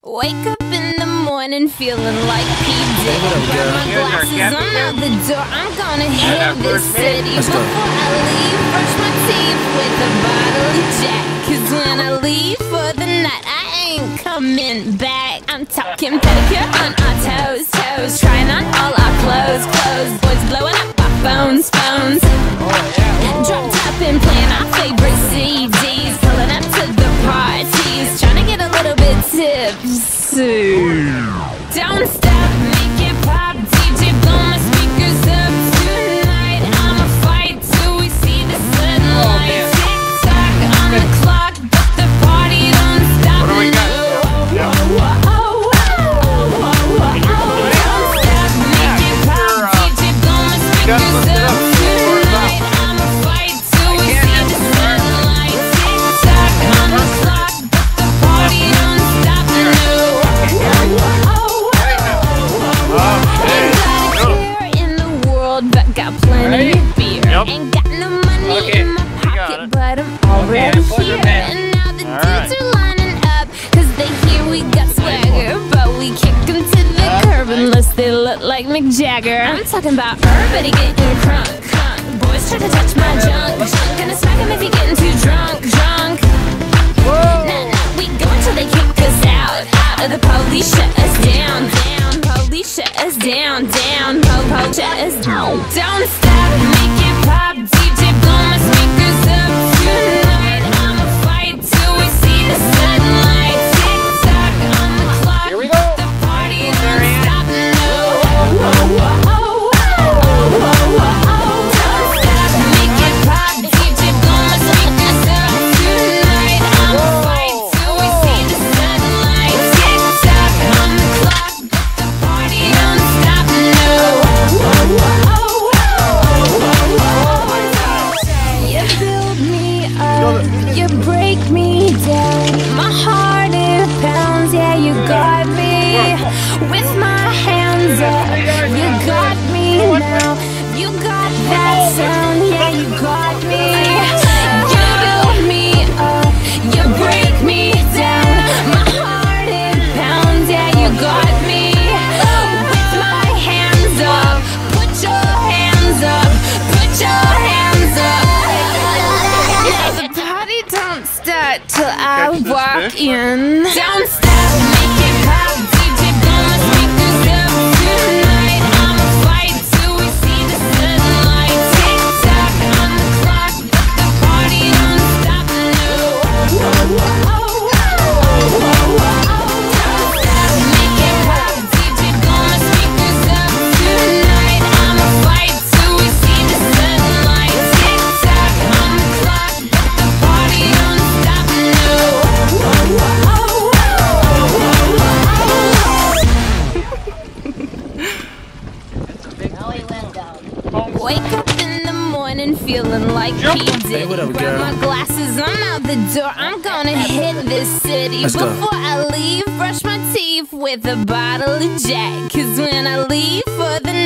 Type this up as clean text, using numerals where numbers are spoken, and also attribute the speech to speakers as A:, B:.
A: Wake up in the morning feeling like P. Diddy. Grab my glasses, I'm out the door. I'm gonna hit this city. Before I leave, brush my teeth with a bottle of Jack. Cause when I leave for the night, I ain't coming back. I'm talking pedicure on our toes, toes. Trying on all our clothes, clothes. Boys blowing up our phones, phones. Drop top and playing our favorite CDs. Pulling up to the parties, trying to get a little bit tipsy. Don't stop, make it pop. DJ, blow my speakers up tonight. I'ma fight till we see the sunlight. Tick-tock on the clock, but the party don't stop.
B: What do we got?
A: Don't stop, make it pop. DJ, blow my speakers up tonight. I'ma fight till we see the sunlight. Tick-tock on the clock, but the party don't stop. But got plenty of beer. Ain't got no money in my pocket, but I'm already here. And now the dudes are lining up, cause they hear we got swagger. But we kick them to the curb unless they look like Mick Jagger. I'm talking about everybody getting crunk, crunk. Boys try to touch my junk, junk. Gonna smack him if he getting too drunk, drunk. Nah, nah, we go until they kick us out, out. Or the police shut us down, down. Police shut us down, down. Po-po shut us down. Don't stop, make it pop. DJ, blow my speakers up tonight. I'ma fight till we see the sunlight. Tick-tock on the clock.
B: Here we go.
A: The party don't stop, no. Don't stop, make it pop. DJ, blow my speakers up tonight. I'ma fight till we see the sunlight. Tick-tock on the clock. The party don't stop, no. You build me up, you break me down. My heart it pounds, yeah, you got me. With my hands up, you got me now. You got that sound, yeah, you got me. You build me up, you break me down. My heart it pounds, yeah, you got me. With my hands up, put your hands up, put your hands up. Yeah, the party don't start till I walk in. Don't stop, make it pop. DJ, blow my speakers up tonight. I'ma fight till we see the sunlight. Tick-tock on the clock, but the party don't stop, no. Don't stop, make it pop. DJ, blow my speakers up tonight. I'ma fight till we see the sunlight. Tick-tock on the clock, but the party don't stop, no. Wake up in the morning feeling like P. Diddy. Grab my glasses, I'm out the door. I'm gonna hit this city. Before I leave, brush my teeth with a bottle of Jack. Cause when I leave for the night